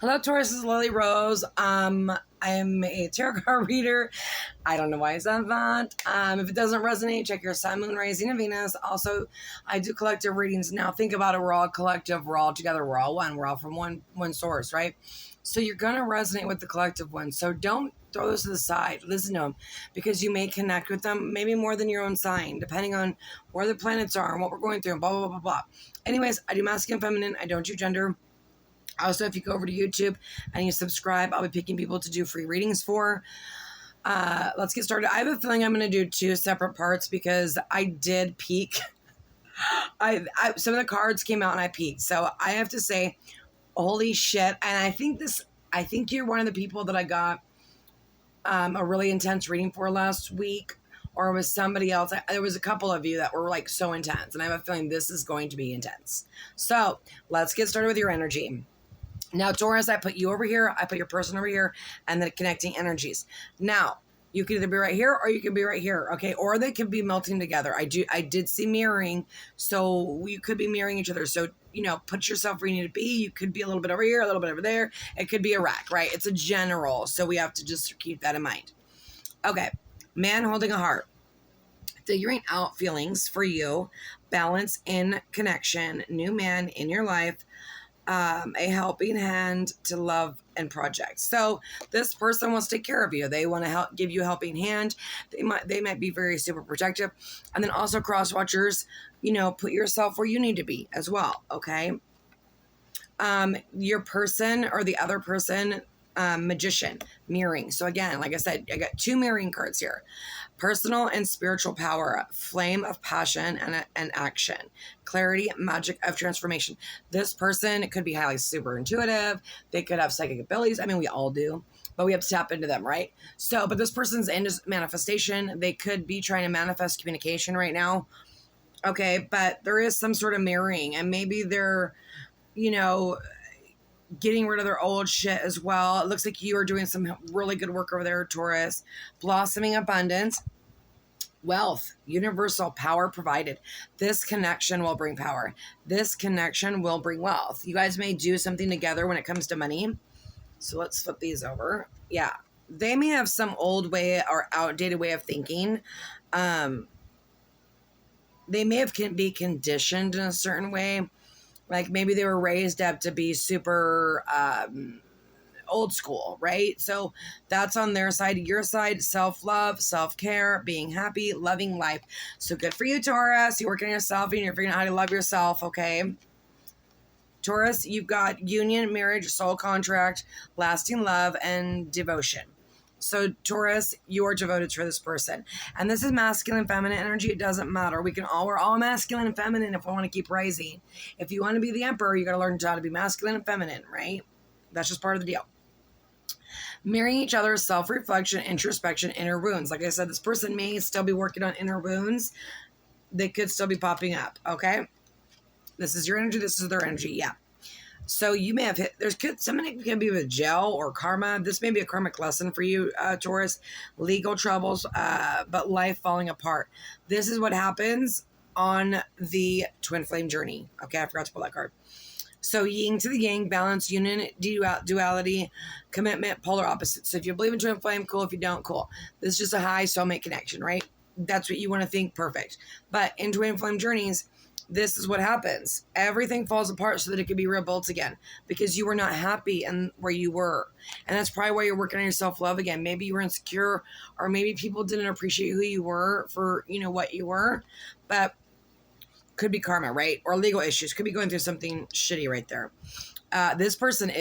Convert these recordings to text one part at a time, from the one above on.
Hello, Taurus. This is Lily Rose. I am a tarot card reader. I don't know why I said that. If it doesn't resonate, check your Sun, Moon, Rising, and Venus. Also, I do collective readings. Now, think about it. We're all collective. We're all together. We're all one. We're all from one source, right? So you're going to resonate with the collective one. So don't throw those to the side. Listen to them because you may connect with them, maybe more than your own sign, depending on where the planets are and what we're going through and blah, blah, blah, blah, blah. Anyways, I do masculine, feminine. I don't do gender. Also, if you go over to YouTube and you subscribe, I'll be picking people to do free readings for. Let's get started. I have a feeling I'm going to do 2 separate parts because I did peek. Some of the cards came out and I peeked. So I have to say, holy shit. And I think you're one of the people that I got a really intense reading for last week, or was somebody else. There was a couple of you that were like so intense, and I have a feeling this is going to be intense. So let's get started with your energy. Now, Taurus, I put you over here, I put your person over here, and then connecting energies. Now, you can either be right here or you can be right here, okay? Or they could be melting together. I did see mirroring, so you could be mirroring each other. So, put yourself where you need to be. You could be a little bit over here, a little bit over there. It could be a rack, right? It's a general, so we have to just keep that in mind. Okay, man holding a heart. Figuring out feelings for you, balance in connection, new man in your life, a helping hand to love and projects. So this person wants to take care of you. They want to give you a helping hand. They might be very super protective. And then also cross watchers, put yourself where you need to be as well. Okay. Your person or the other person, magician, mirroring. So again, like I said, I got 2 mirroring cards here. Personal and spiritual power, flame of passion and action, clarity, magic of transformation. This person could be highly super intuitive. They could have psychic abilities. I mean, we all do, but we have to tap into them, right? So, but this person's into manifestation. They could be trying to manifest communication right now. Okay, but there is some sort of mirroring, and maybe they're, getting rid of their old shit as well. It looks like you are doing some really good work over there, Taurus. Blossoming abundance, wealth, universal power provided. This connection will bring power. This connection will bring wealth. You guys may do something together when it comes to money. So let's flip these over. Yeah. They may have some old way or outdated way of thinking. They may be conditioned in a certain way. Like maybe they were raised up to be super old school, right? So that's on their side. Your side, self-love, self-care, being happy, loving life. So good for you, Taurus. You're working on yourself and you're figuring out how to love yourself, okay? Taurus, you've got union, marriage, soul contract, lasting love, and devotion. So Taurus, you are devoted to this person. And this is masculine, feminine energy. It doesn't matter. We're all masculine and feminine if we want to keep rising. If you want to be the emperor, you got to learn how to be masculine and feminine, right? That's just part of the deal. Mirroring each other, self-reflection, introspection, inner wounds. Like I said, this person may still be working on inner wounds. They could still be popping up, okay? This is your energy. This is their energy, yeah. So you may have somebody could be with jail or karma. This may be a karmic lesson for you, Taurus. Legal troubles, but life falling apart. This is what happens on the twin flame journey. Okay, I forgot to pull that card. So yin to the yang, balance, union, duality, commitment, polar opposites. So if you believe in twin flame, cool. If you don't, cool. This is just a high soulmate connection, right? That's what you want to think, perfect. But in twin flame journeys, this is what happens. Everything falls apart so that it can be rebuilt again because you were not happy in where you were. And that's probably why you're working on your self-love again. Maybe you were insecure, or maybe people didn't appreciate who you were for, what you were, but could be karma, right? Or legal issues. Could be going through something shitty right there. This person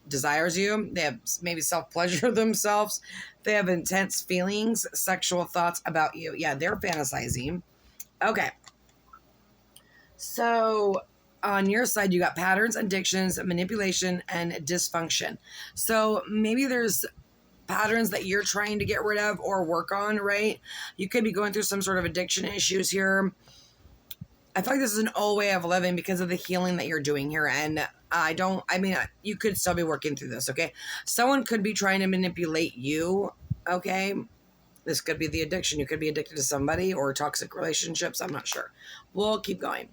desires you. They have maybe self-pleasure themselves. They have intense feelings, sexual thoughts about you. Yeah, they're fantasizing. Okay. So on your side, you got patterns, addictions, manipulation, and dysfunction. So maybe there's patterns that you're trying to get rid of or work on, right? You could be going through some sort of addiction issues here. I feel like this is an old way of living because of the healing that you're doing here. And you could still be working through this, okay? Someone could be trying to manipulate you, okay? This could be the addiction. You could be addicted to somebody or toxic relationships. I'm not sure. We'll keep going.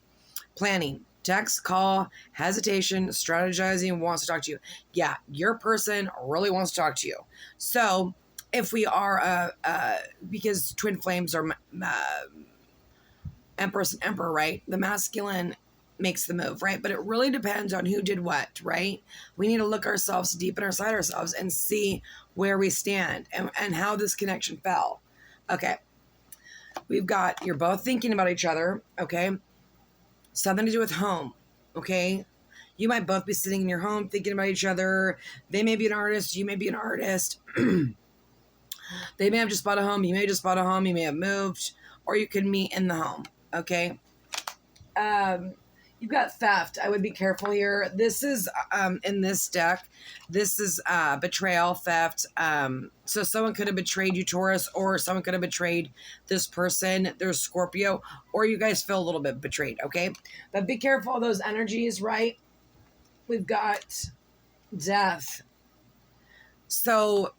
Planning. Text, call, hesitation, strategizing, wants to talk to you. Yeah, your person really wants to talk to you. So if we are, because twin flames are Empress and Emperor, right? The masculine makes the move, right? But it really depends on who did what, right? We need to look ourselves deep inside ourselves and see where we stand and how this connection fell. Okay. We've got, you're both thinking about each other, okay? Something to do with home, okay? You might both be sitting in your home thinking about each other. They may be an artist. You may be an artist. They may have just bought a home. You may have just bought a home. You may have moved. Or you could meet in the home, okay? You've got theft. I would be careful here. This is, in this deck, this is betrayal, theft. So someone could have betrayed you, Taurus, or someone could have betrayed this person. There's Scorpio, or you guys feel a little bit betrayed, okay? But be careful of those energies, right? We've got death. So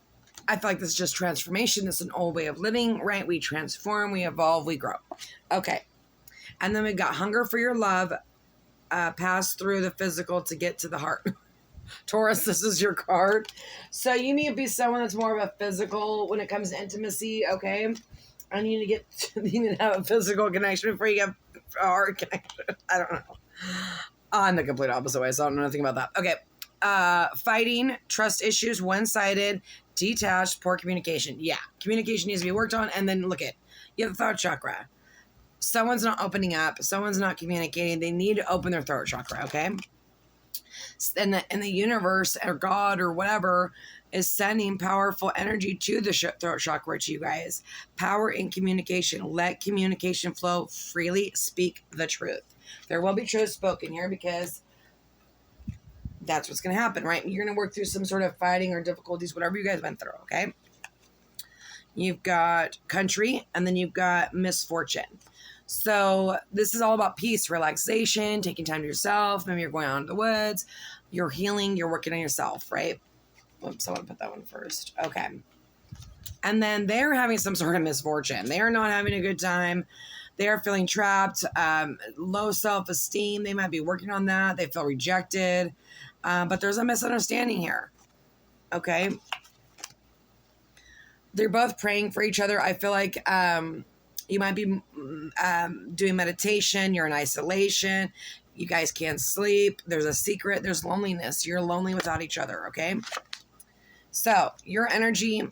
I feel like this is just transformation. This is an old way of living, right? We transform, we evolve, we grow. Okay. And then we've got hunger for your love, pass through the physical to get to the heart. Taurus, this is your card. So you need to be someone that's more of a physical when it comes to intimacy, okay? And you need to have a physical connection before you get a heart connection. I don't know. On the complete opposite way, so I don't know anything about that. Okay. Fighting, trust issues, one-sided, detached, poor communication. Yeah, communication needs to be worked on. And then look at, you have the throat chakra. Someone's not opening up. Someone's not communicating. They need to open their throat chakra, okay? And the universe or God or whatever is sending powerful energy to the throat chakra to you guys. Power in communication. Let communication flow freely. Speak the truth. There will be truth spoken here because that's what's going to happen, right? You're going to work through some sort of fighting or difficulties, whatever you guys went through, okay? You've got country, and then you've got misfortune. So this is all about peace, relaxation, taking time to yourself. Maybe you're going out into the woods. You're healing. You're working on yourself, right? Whoops, I want to put that one first. Okay. And then they're having some sort of misfortune. They are not having a good time. They are feeling trapped, low self-esteem. They might be working on that. They feel rejected. But there's a misunderstanding here. Okay. They're both praying for each other. I feel like you might be doing meditation. You're in isolation. You guys can't sleep. There's a secret. There's loneliness. You're lonely without each other, okay? So your energy,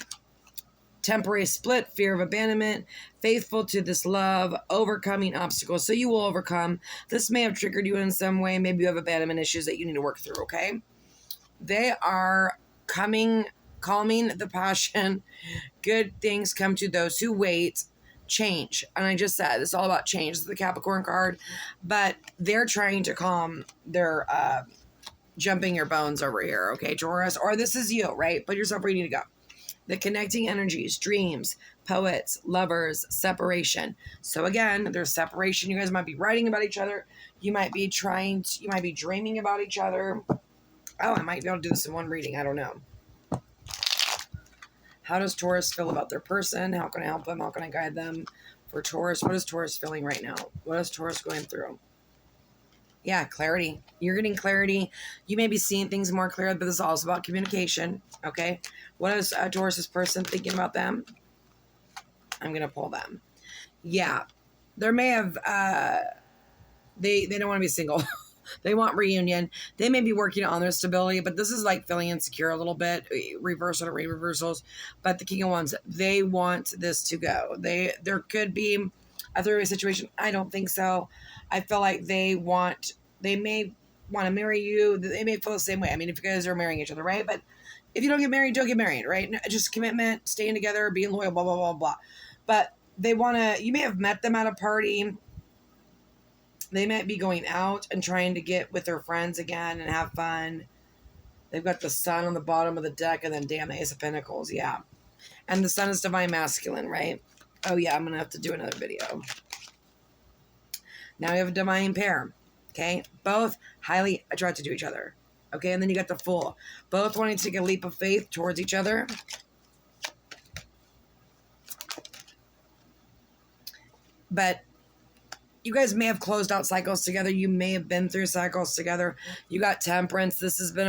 temporary split, fear of abandonment, faithful to this love, overcoming obstacles. So you will overcome. This may have triggered you in some way. Maybe you have abandonment issues that you need to work through, okay? They are calming the passion. Good things come to those who wait. Change. And I just said, it's all about change. This is the Capricorn card. But they're trying to calm their jumping your bones over here, okay, Taurus? Or this is you, right? Put yourself where you need to go. The connecting energies, dreams, poets, lovers, separation. So again, there's separation. You guys might be writing about each other. You might be dreaming about each other. Oh, I might be able to do this in one reading. I don't know. How does Taurus feel about their person? How can I help them? How can I guide them? For Taurus, what is Taurus feeling right now? What is Taurus going through? Yeah, clarity. You're getting clarity. You may be seeing things more clearly, but this is also about communication, okay? What is Taurus's person thinking about them? I'm going to pull them. Yeah, there may have, they don't want to be single. They want reunion. They may be working on their stability, but this is like feeling insecure a little bit, reversal to reversals. But the King of Wands, they want this to go. There could be a three-way situation. I don't think so. I feel like they may want to marry you. They may feel the same way. I mean, if you guys are marrying each other, right? But if you don't get married, don't get married, right? Just commitment, staying together, being loyal, blah, blah, blah, blah. But they want to, you may have met them at a party. They might be going out and trying to get with their friends again and have fun. They've got the sun on the bottom of the deck and then damn, the Ace of Pentacles. Yeah. And the sun is divine masculine, right? Oh yeah, I'm going to have to do another video. Now we have a divine pair. Okay. Both highly attracted to each other. Okay. And then you got the Fool. Both wanting to take a leap of faith towards each other. But you guys may have closed out cycles together. You may have been through cycles together. You got Temperance. This has been a